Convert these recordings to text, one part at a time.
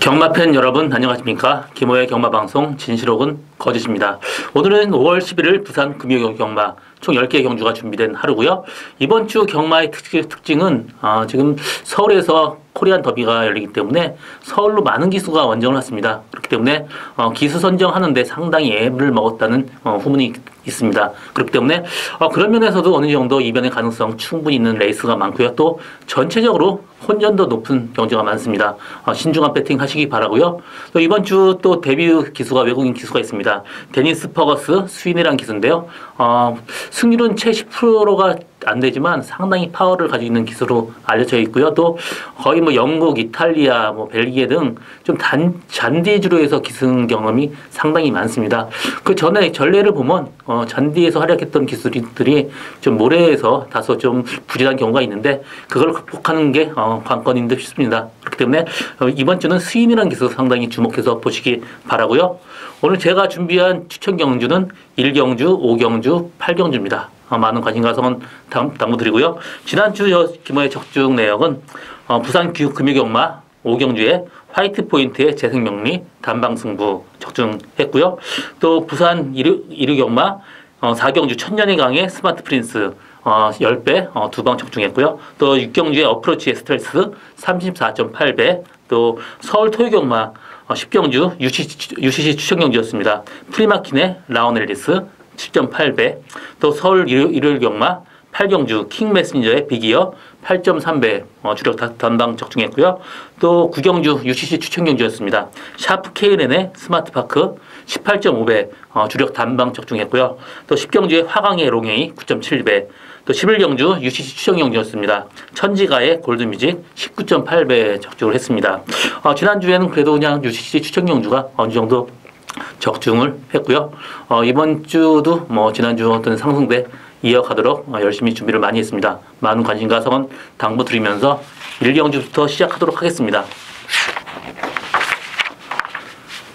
경마팬 여러분 안녕하십니까? 김호의 경마방송 진실옥은 거짓입니다. 오늘은 5월 11일 부산 금요경마 총 10개의 경주가 준비된 하루고요. 이번 주 경마의 특징은 지금 서울에서 코리안 더비가 열리기 때문에 서울로 많은 기수가 원정을 왔습니다. 그렇기 때문에 기수 선정하는데 상당히 애를 먹었다는 후문이 있습니다. 그렇기 때문에 그런 면에서도 어느 정도 이변의 가능성 충분히 있는 레이스가 많고요. 또 전체적으로 혼전도 높은 경주가 많습니다. 신중한 배팅 하시기 바라고요. 또 이번 주 또 데뷔 기수가 외국인 기수가 있습니다. 데니스 퍼거스 스윈이라는 기수인데요. 승률은 채 10%가 안 되지만 상당히 파워를 가지고 있는 기수로 알려져 있고요. 또 거의 뭐 영국, 이탈리아, 뭐 벨기에 등 좀 잔디주로 해서 기승 경험이 상당히 많습니다. 그 전에 전례를 보면 잔디에서 활약했던 기술들이 좀 모래에서 다소 좀 부진한 경우가 있는데 그걸 극복하는 게 관건인 듯 싶습니다. 그렇기 때문에 이번 주는 스윙이라는 기술 상당히 주목해서 보시기 바라고요. 오늘 제가 준비한 추천 경주는 1경주, 5경주, 8경주입니다. 많은 관심 가성은 당부드리고요. 지난주 김호의 적중 내역은 부산 금요경마 5경주에 화이트 포인트의 재생명리 단방승부 적중했고요. 또 부산 이르경마 4경주 천년의 강의 스마트 프린스 10배 2방 적중했고요. 또 6경주의 어프로치의 스트레스 34.8배, 또 서울 토요경마 10경주 UCC 추천경주였습니다. 프리마킨의 라온 앨리스 7.8배, 또 서울 일요일경마 8경주 킹 메신저의 빅이어 8.3배 주력 단방 적중했고요. 또 9경주 UCC 추천경주였습니다. 샤프 KNN의 스마트파크 18.5배 주력 단방 적중했고요. 또 10경주의 화강의 롱에이 9.7배, 또 11경주 UCC 추천경주였습니다. 천지가의 골드뮤직 19.8배 적중을 했습니다. 지난주에는 그래도 그냥 UCC 추천경주가 어느 정도 적중을 했고요. 이번 주도 뭐 지난주 어떤 상승대 이어가도록 열심히 준비를 많이 했습니다. 많은 관심과 성원 당부드리면서 1경주부터 시작하도록 하겠습니다.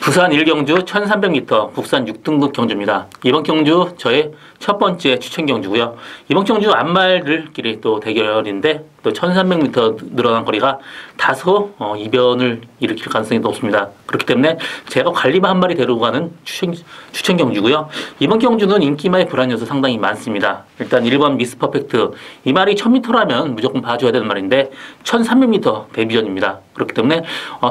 부산 1경주 1300m 국산 6등급 경주입니다. 이번 경주 저의 첫 번째 추천 경주고요. 이번 경주 안말들끼리 또 대결인데 또 1300m 늘어난 거리가 다소 이변을 일으킬 가능성이 높습니다. 그렇기 때문에 제가 관리마 한 마리 데리고 가는 추천 경주고요. 이번 경주는 인기마의 불안 요소 상당히 많습니다. 일단 1번 미스 퍼펙트, 이 말이 1000m라면 무조건 봐줘야 되는 말인데 1300m 데뷔전입니다. 그렇기 때문에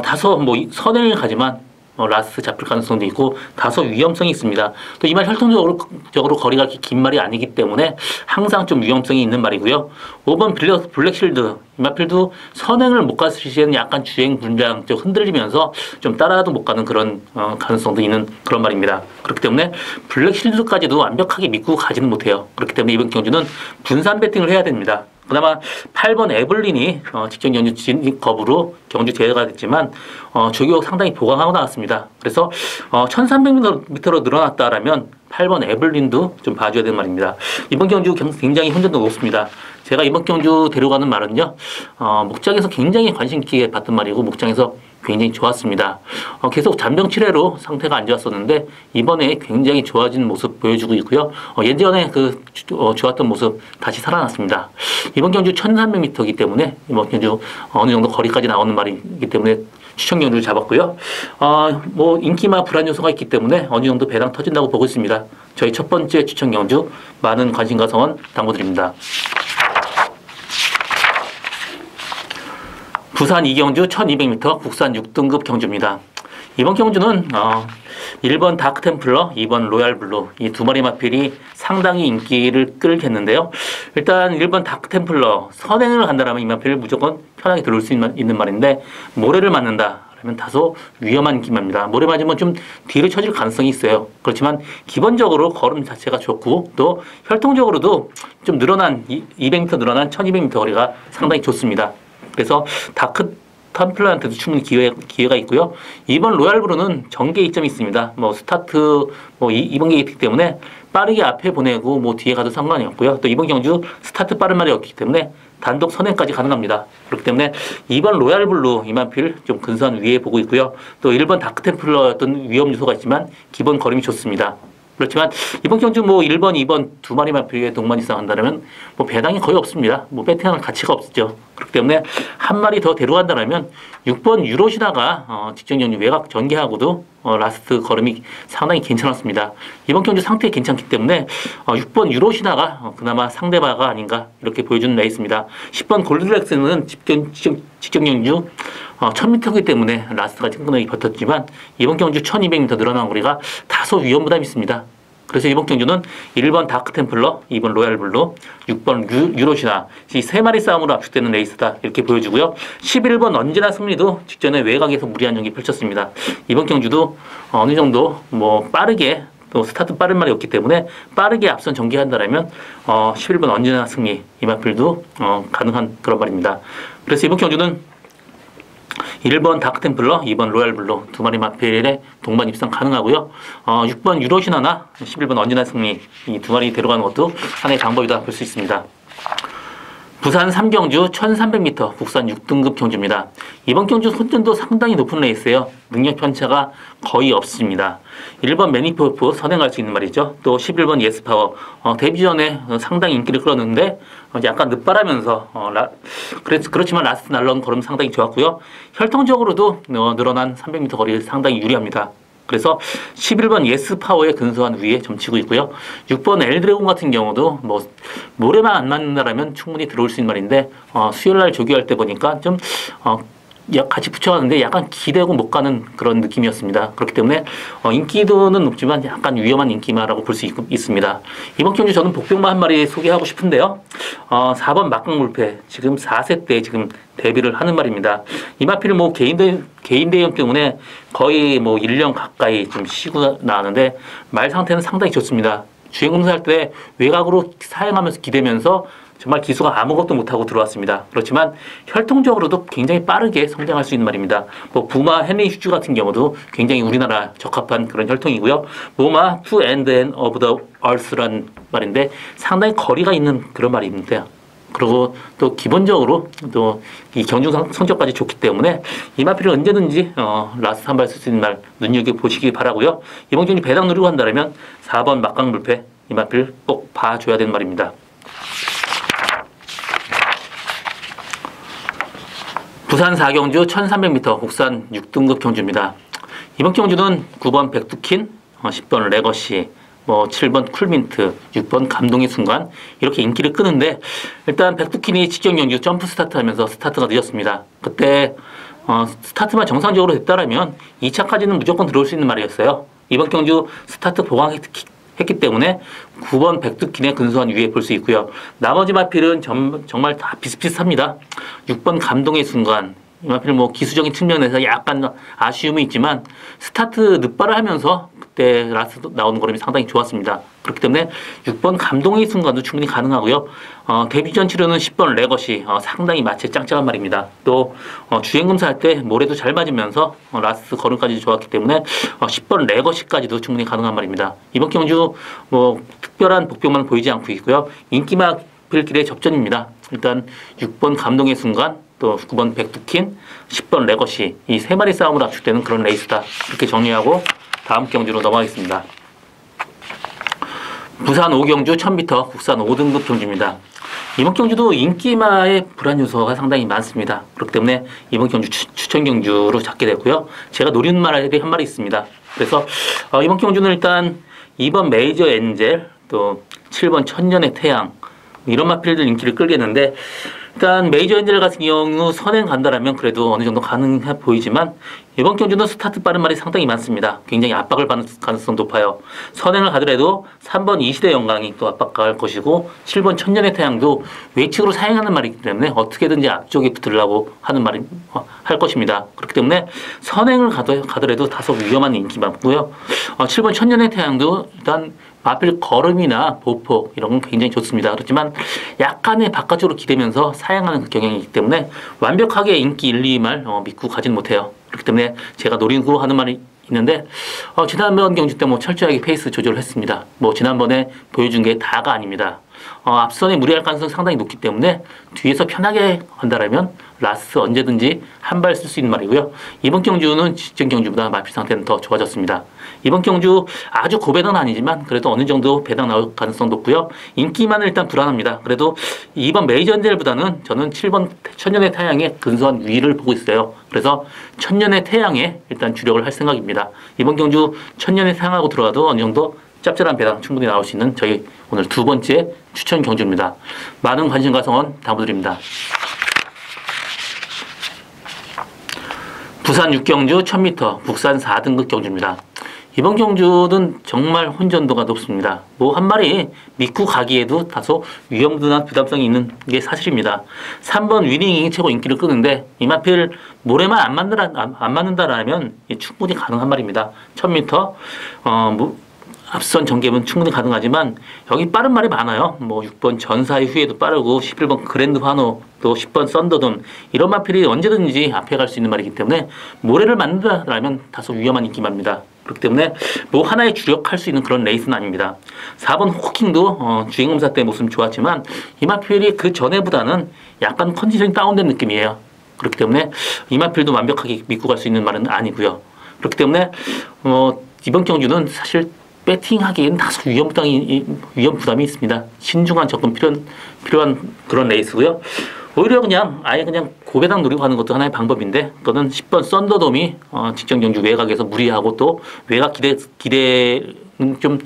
다소 뭐 선행을 가지만 라스트 잡힐 가능성도 있고 다소 위험성이 있습니다. 또 이 말 혈통적으로 거리가 이렇게 긴 말이 아니기 때문에 항상 좀 위험성이 있는 말이고요. 5번 블랙실드, 이 마필도 선행을 못 갔을 시에는 약간 주행 분장 좀 흔들리면서 좀 따라도 못 가는 그런 가능성도 있는 그런 말입니다. 그렇기 때문에 블랙실드까지도 완벽하게 믿고 가지는 못해요. 그렇기 때문에 이번 경주는 분산 배팅을 해야 됩니다. 그나마 8번 에블린이 직전 경주 진입겁으로 경주 대회가 됐지만 조기록 상당히 보강하고 나왔습니다. 그래서 1300m로 늘어났다라면 8번 에블린도 좀 봐줘야 되는 말입니다. 이번 경주 굉장히 혼전도 높습니다. 제가 이번 경주 데려가는 말은요, 목장에서 굉장히 관심 있게 봤던 말이고 목장에서 굉장히 좋았습니다. 계속 잔병 치레로 상태가 안 좋았었는데 이번에 굉장히 좋아진 모습 보여주고 있고요. 예전에 그 좋았던 모습 다시 살아났습니다. 이번 경주 1300m이기 때문에 이번 경주 어느 정도 거리까지 나오는 말이기 때문에 추천 경주를 잡았고요. 뭐 인기마 불안 요소가 있기 때문에 어느 정도 배당 터진다고 보고 있습니다. 저희 첫 번째 추천 경주 많은 관심과 성원 당부드립니다. 부산 2경주 1200m 국산 6등급 경주입니다. 이번 경주는 1번 다크템플러, 2번 로얄블루 이 두 마리 마필이 상당히 인기를 끌겠는데요. 일단 1번 다크템플러 선행을 간다라면 이 마필을 무조건 편하게 들어올 수 있는 말인데 모래를 맞는다 그러면 다소 위험한 인기마입니다. 모래 맞으면 좀 뒤로 쳐질 가능성이 있어요. 그렇지만 기본적으로 걸음 자체가 좋고 또 혈통적으로도 좀 늘어난 200m 늘어난 1200m 거리가 상당히 좋습니다. 그래서 다크 템플러한테도 충분히 기회가 있고요. 이번 로얄브루는 전개 이점이 있습니다. 뭐 스타트 이번 게이기 때문에 빠르게 앞에 보내고 뭐 뒤에 가도 상관이 없고요. 또 이번 경주 스타트 빠른 말이 없기 때문에 단독 선행까지 가능합니다. 그렇기 때문에 2번 로얄블루 이만필 좀 근소한 위에 보고 있고요. 또 1번 다크템플러 어떤 위험 요소가 있지만 기본 걸음이 좋습니다. 그렇지만 이번 경주 뭐 1번, 2번 두 마리만 비교해 동반 이상 한다면 뭐 배당이 거의 없습니다. 뭐 배팅할 가치가 없죠. 그렇기 때문에 한 마리 더 데려간다면 6번 유로시나가 직전 경주 외곽 전개하고도 라스트 걸음이 상당히 괜찮았습니다. 이번 경주 상태 괜찮기 때문에 6번 유로시나가 그나마 상대바가 아닌가 이렇게 보여주는 레이스입니다. 10번 골드렉스는 직전 경주 1000m이기 때문에 라스트가 끈끈하게 버텼지만 이번 경주 1200m 늘어난 거리가 다소 위험 부담이 있습니다. 그래서 이번 경주는 1번 다크템플러, 2번 로얄블루, 6번 유로시나 이 세 마리 싸움으로 압축되는 레이스다 이렇게 보여주고요. 11번 언제나 승리도 직전에 외곽에서 무리한 경기 펼쳤습니다. 이번 경주도 어느 정도 뭐 빠르게 또 스타트 빠른 말이 없기 때문에 빠르게 앞선 전개한다라면 11번 언제나 승리 이 마필도 가능한 그런 말입니다. 그래서 이번 경주는 1번 다크템플러, 2번 로얄블루 두 마리 마필에 동반 입상 가능하고요. 6번 유로시나나 11번 언제나 승리 이 두 마리 데려가는 것도 하나의 방법이다 볼 수 있습니다. 부산 3경주 1300m 국산 6등급 경주입니다. 이번 경주 손전도 상당히 높은 레이스예요. 능력 편차가 거의 없습니다. 1번 매니포프 선행할 수 있는 말이죠. 또 11번 예스파워 데뷔 전에 상당히 인기를 끌었는데 약간 늦바라면서 그렇지만 라스트 날라온 걸음 상당히 좋았고요. 혈통적으로도 늘어난 300m 거리 상당히 유리합니다. 그래서 11번 예스파워의 근소한 위에 점치고 있고요. 6번 엘드래곤 같은 경우도 뭐 모래만 안 맞는다라면 충분히 들어올 수 있는 말인데 수요일날 조기할 때 보니까 좀 같이 붙여가는데 약간 기대고 못 가는 그런 느낌이었습니다. 그렇기 때문에 인기도는 높지만 약간 위험한 인기마라고 볼 수 있습니다. 이번 경주 저는 복병마 한 마리 소개하고 싶은데요. 4번 막강물패 지금 4세 때 지금 데뷔를 하는 말입니다. 이 마필은 뭐 개인 대형 때문에 거의 뭐 1년 가까이 좀 쉬고 나왔는데 말 상태는 상당히 좋습니다. 주행 검사할 때 외곽으로 사용하면서 기대면서 정말 기수가 아무것도 못하고 들어왔습니다. 그렇지만 혈통적으로도 굉장히 빠르게 성장할 수 있는 말입니다. 뭐 부마 헨리 휴즈 같은 경우도 굉장히 우리나라 적합한 그런 혈통이고요. 모마 to end of the earth란 말인데 상당히 거리가 있는 그런 말입니다. 그리고 또 기본적으로 또 이 경중 성적까지 좋기 때문에 이 마필은 언제든지 라스트 한 발 쓸 수 있는 말 눈여겨보시기 바라고요. 이번 경기 배당 누리고 한다면 4번 막강물패 이 마필 꼭 봐줘야 되는 말입니다. 부산 4경주 1300m 국산 6등급 경주입니다. 이번 경주는 9번 백두킨, 10번 레거시, 뭐 7번 쿨민트, 6번 감동의 순간 이렇게 인기를 끄는데 일단 백두킨이 직전 경주 점프 스타트하면서 스타트가 늦었습니다. 그때 스타트만 정상적으로 됐다라면 2차까지는 무조건 들어올 수 있는 말이었어요. 이번 경주 스타트 보강했기 때문에 9번 백두킨의 근소한 위에 볼 수 있고요. 나머지 마필은 정말 다 비슷비슷합니다. 6번 감동의 순간 이 마필 뭐 기수적인 측면에서 약간 아쉬움이 있지만 스타트 늦발을 하면서 그때 라스트 나오는 걸음이 상당히 좋았습니다. 그렇기 때문에 6번 감동의 순간도 충분히 가능하고요. 데뷔 전 치료는 10번 레거시 상당히 마체 짱짱한 말입니다. 또 주행 검사할 때 모래도 잘 맞으면서 라스트 걸음까지 좋았기 때문에 10번 레거시까지도 충분히 가능한 말입니다. 이번 경주 뭐 특별한 복병만 보이지 않고 있고요. 인기막 필길의 접전입니다. 일단 6번 감동의 순간 또 9번 백두킨, 10번 레거시 이 세 마리 싸움으로 압축되는 그런 레이스다. 이렇게 정리하고 다음 경주로 넘어가겠습니다. 부산 5경주 1000m 국산 5등급 경주입니다. 이번 경주도 인기마의 불안 요소가 상당히 많습니다. 그렇기 때문에 이번 경주 추천 경주로 잡게 됐고요. 제가 노리는 말이 한 마리 있습니다. 그래서 이번 경주는 일단 2번 메이저 엔젤, 또 7번 천년의 태양 이런 마필들 인기를 끌겠는데 일단 메이저 엔젤 같은 경우 선행 간다라면 그래도 어느 정도 가능해 보이지만 이번 경주는 스타트 빠른 말이 상당히 많습니다. 굉장히 압박을 받을 가능성 높아요. 선행을 가더라도 3번 이시대 영광이 또 압박할 것이고 7번 천년의 태양도 외측으로 사행하는 말이기 때문에 어떻게든지 앞쪽에 붙으려고 하는 말이 할 것입니다. 그렇기 때문에 선행을 가더라도 다소 위험한 인기 많고요. 7번 천년의 태양도 일단 마필 걸음이나 보폭 이런 건 굉장히 좋습니다. 그렇지만 약간의 바깥쪽으로 기대면서 사양하는 경향이 있기 때문에 완벽하게 인기 1, 2말 믿고 가지는 못해요. 그렇기 때문에 제가 노리고 하는 말이 있는데 지난번 경주 때 뭐 철저하게 페이스 조절을 했습니다. 뭐 지난번에 보여준 게 다가 아닙니다. 앞선에 무리할 가능성이 상당히 높기 때문에 뒤에서 편하게 한다라면 라스 언제든지 한 발 쓸 수 있는 말이고요. 이번 경주는 직전 경주보다 마필 상태는 더 좋아졌습니다. 이번 경주 아주 고배당은 아니지만 그래도 어느 정도 배당 나올 가능성 높고요. 인기만은 일단 불안합니다. 그래도 이번 메이저 엔젤보다는 저는 7번 천년의 태양의 근소한 위를 보고 있어요. 그래서 천년의 태양에 일단 주력을 할 생각입니다. 이번 경주 천년의 태양하고 들어가도 어느 정도 짭짤한 배당 충분히 나올 수 있는 저희 오늘 두 번째 추천 경주입니다. 많은 관심과 성원 당부드립니다. 부산 6경주 1000m 국산 4등급 경주입니다. 이번 경주는 정말 혼전도가 높습니다. 뭐 한 마리 믿고 가기에도 다소 위험도나 부담성이 있는 게 사실입니다. 3번 위닝이 최고 인기를 끄는데 이마필 모래만 안 맞는다라면 충분히 가능한 말입니다. 1000m 앞선 전개는 충분히 가능하지만 여기 빠른 말이 많아요. 뭐 6번 전사의 후에도 빠르고 11번 그랜드 환호 또 10번 썬더돔 이런 마필이 언제든지 앞에 갈 수 있는 말이기 때문에 모래를 만든다라면 다소 위험한 인기말입니다. 그렇기 때문에 뭐 하나에 주력할 수 있는 그런 레이스는 아닙니다. 4번 호킹도 주행검사 때 모습 좋았지만 이 마필이 그 전에보다는 약간 컨디션이 다운된 느낌이에요. 그렇기 때문에 이 마필도 완벽하게 믿고 갈 수 있는 말은 아니고요. 그렇기 때문에 이번 경주는 사실 배팅하기에는 다소 위험 부담이 있습니다. 신중한 접근 필요한 그런 레이스고요. 오히려 아예 그냥 고배당 노리고 가는 것도 하나의 방법인데, 그거는 10번 썬더돔이 직전 경주 외곽에서 무리하고 또 외곽 기대는 좀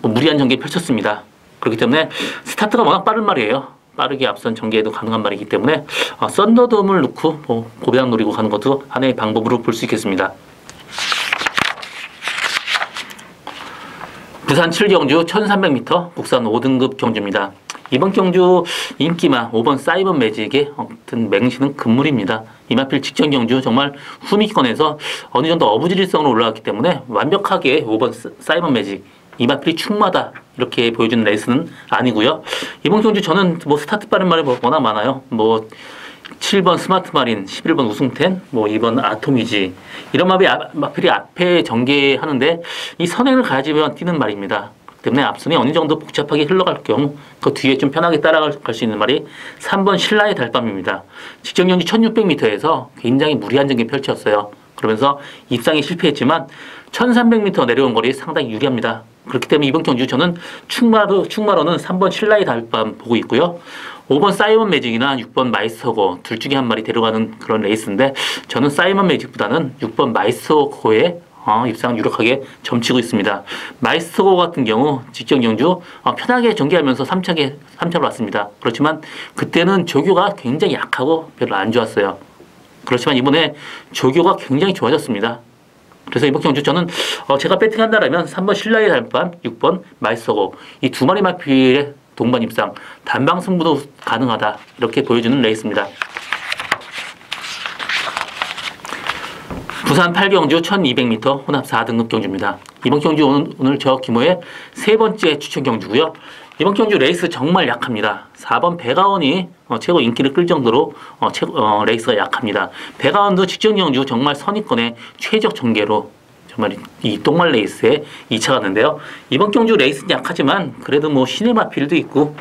무리한 전개 펼쳤습니다. 그렇기 때문에 스타트가 워낙 빠른 말이에요. 빠르게 앞선 전개에도 가능한 말이기 때문에 썬더돔을 넣고 고배당 노리고 가는 것도 하나의 방법으로 볼 수 있겠습니다. 부산 7경주 1300m 국산 5등급 경주입니다. 이번 경주 인기만 5번 사이먼 매직의 어떤 맹신은 금물입니다. 이마필 직전 경주 정말 후미권에서 어느 정도 어부지리성으로 올라왔기 때문에 완벽하게 5번 사이먼 매직 이마필이 충마다 이렇게 보여주는 레이스는 아니고요. 이번 경주 저는 스타트 빠른 말이 워낙 많아요. 7번 스마트 마린, 11번 우승텐, 2번 아토미지 이런 마필이 앞에 전개하는데 이 선행을 가지면 뛰는 말입니다. 그렇기 때문에 앞선이 어느 정도 복잡하게 흘러갈 경우 그 뒤에 좀 편하게 따라갈 수 있는 말이 3번 신라의 달밤입니다. 직전 경주 1600m에서 굉장히 무리한 전개 펼쳤어요. 그러면서 입상에 실패했지만 1300m 내려온 거리 상당히 유리합니다. 그렇기 때문에 이번 경주 저는 충마로는 3번 신라의 달밤 보고 있고요. 5번 사이먼 매직이나 6번 마이스터고 둘 중에 한 마리 데려가는 그런 레이스인데 저는 사이먼 매직보다는 6번 마이스터고에 입상 유력하게 점치고 있습니다. 마이스터고 같은 경우 직전 경주 편하게 전개하면서 3차로 왔습니다. 그렇지만 그때는 조교가 굉장히 약하고 별로 안 좋았어요. 그렇지만 이번에 조교가 굉장히 좋아졌습니다. 그래서 이번 경주 저는 제가 배팅한다라면 3번 신라의 달밤, 6번 마이스터고 이 두 마리 마필의 동반 입상, 단방 승부도 가능하다 이렇게 보여주는 레이스입니다. 부산 8경주 1200m 혼합 4등급 경주입니다. 이번 경주 오늘 저 김호의 세 번째 추천 경주고요. 이번 경주 레이스 정말 약합니다. 4번 배가원이 최고 인기를 끌 정도로 레이스가 약합니다. 배가원도 직전 경주 정말 선입권의 최적 전개로 정말 이 똥말 레이스에 2차 갔는데요. 이번 경주 레이스는 약하지만 그래도 신의 마필도 있고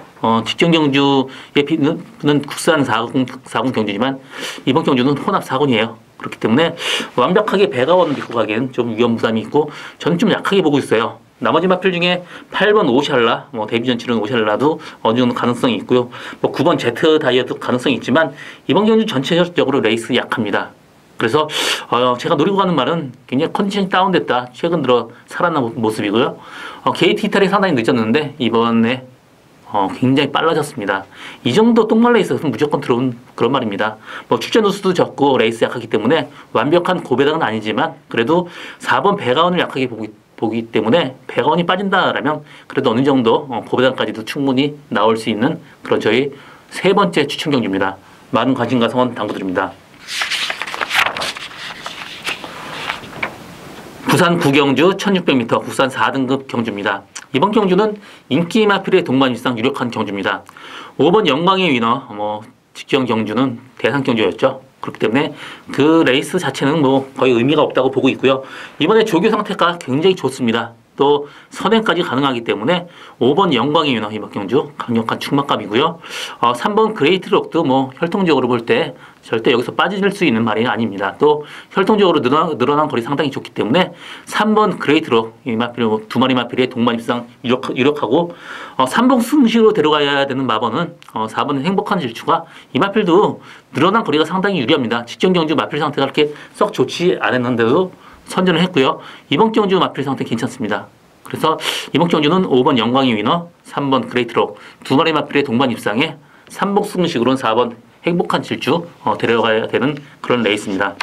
직전 경주에 비는 국산 40 경주지만 이번 경주는 혼합 4군이에요. 그렇기 때문에 완벽하게 배가원 믿고 가기에는 좀 위험 부담이 있고 저는 좀 약하게 보고 있어요. 나머지 마필 중에 8번 오샬라, 데뷔전 치른 오샬라도 어느 정도 가능성이 있고요. 9번 제트 다이어도 가능성이 있지만 이번 경주 전체적으로 레이스 약합니다. 그래서 제가 노리고 가는 말은 굉장히 컨디션이 다운됐다. 최근 들어 살아난 모습이고요. 게이트 이탈이 상당히 늦었는데 이번에 굉장히 빨라졌습니다. 이 정도 똥말 레이스에서는 무조건 들어온 그런 말입니다. 출전 누수도 적고 레이스 약하기 때문에 완벽한 고배당은 아니지만 그래도 4번 배가원을 약하게 보기 때문에 배가원이 빠진다라면 그래도 어느 정도 고배당까지도 충분히 나올 수 있는 그런 저희 세 번째 추천 경주입니다. 많은 관심과 성원 당부드립니다. 부산 9경주 1600m 국산 4등급 경주입니다. 이번 경주는 인기 마필의 동반 일상 유력한 경주입니다. 5번 영광의 위너 직전 경주는 대상 경주였죠. 그렇기 때문에 그 레이스 자체는 거의 의미가 없다고 보고 있고요. 이번에 조교 상태가 굉장히 좋습니다. 또 선행까지 가능하기 때문에 5번 영광의 위너 이번 경주 강력한 축막감이고요. 3번 그레이트록도 뭐 혈통적으로 볼 때 절대 여기서 빠질 수 있는 말이 아닙니다. 또 혈통적으로 늘어난 거리 상당히 좋기 때문에 3번 그레이트록 이 마필 두 마리 마필의 동반입상 유력하고 3번 승시로 데려가야 되는 마번은 4번 행복한 질주가 이 마필도 늘어난 거리가 상당히 유리합니다. 직전 경주 마필 상태가 그렇게 썩 좋지 않았는데도 선전을 했고요. 이번 경주 마필 상태 괜찮습니다. 그래서 이번 경주는 5번 영광의 위너, 3번 그레이트록 두 마리 마필의 동반 입상에 3복 승식으로는 4번 행복한 질주 데려가야 되는 그런 레이스입니다.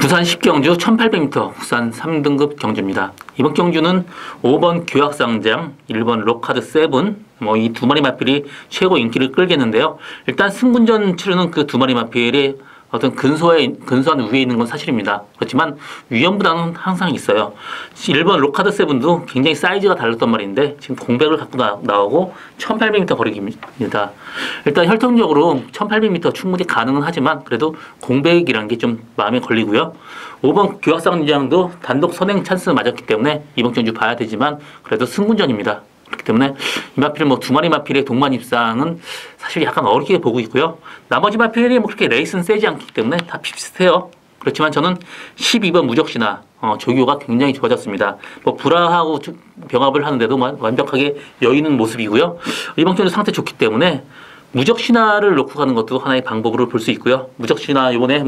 부산 10경주 1800m 부산 3등급 경주입니다. 이번 경주는 5번 규약상장, 1번 로카드 세븐 이 두 마리 마필이 최고 인기를 끌겠는데요. 일단 승군전 치르는 그 두 마리 마필이 어떤 근소한 우위에 있는 건 사실입니다. 그렇지만 위험부담은 항상 있어요. 1번 로카드 세븐도 굉장히 사이즈가 달랐단 말인데 지금 공백을 갖고 나오고 1800m 거리입니다. 일단 혈통적으로 1800m 충분히 가능은 하지만 그래도 공백이라는 게 좀 마음에 걸리고요. 5번 규학상장도 단독 선행 찬스 맞았기 때문에 이번 경주 봐야 되지만 그래도 승군전입니다. 그렇기 때문에 이 마필 두 마리 마필의 동반 입상은 사실 약간 어렵게 보고 있고요. 나머지 마필이 그렇게 레이스는 세지 않기 때문에 다 비슷해요. 그렇지만 저는 12번 무적신화 조교가 굉장히 좋아졌습니다. 불화하고 병합을 하는데도 완벽하게 여의는 모습이고요. 이번 경주 상태 좋기 때문에 무적신화를 놓고 가는 것도 하나의 방법으로 볼 수 있고요. 무적신화 이번에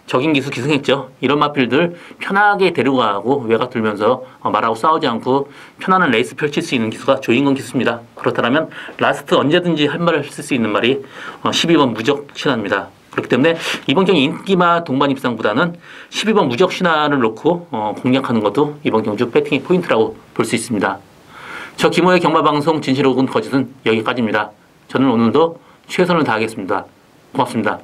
적인 기수 기승했죠. 이런 마필들 편하게 데리고 가고 외곽 들면서 말하고 싸우지 않고 편안한 레이스 펼칠 수 있는 기수가 조인건 기수입니다. 그렇다면 라스트 언제든지 할 말을 쓸 수 있는 말이 12번 무적신화입니다. 그렇기 때문에 이번 경기 인기마 동반 입상보다는 12번 무적신화를 놓고 공략하는 것도 이번 경주 배팅의 포인트라고 볼 수 있습니다. 저 김호의 경마방송 진실옥은 거짓은 여기까지입니다. 저는 오늘도 최선을 다하겠습니다. 고맙습니다.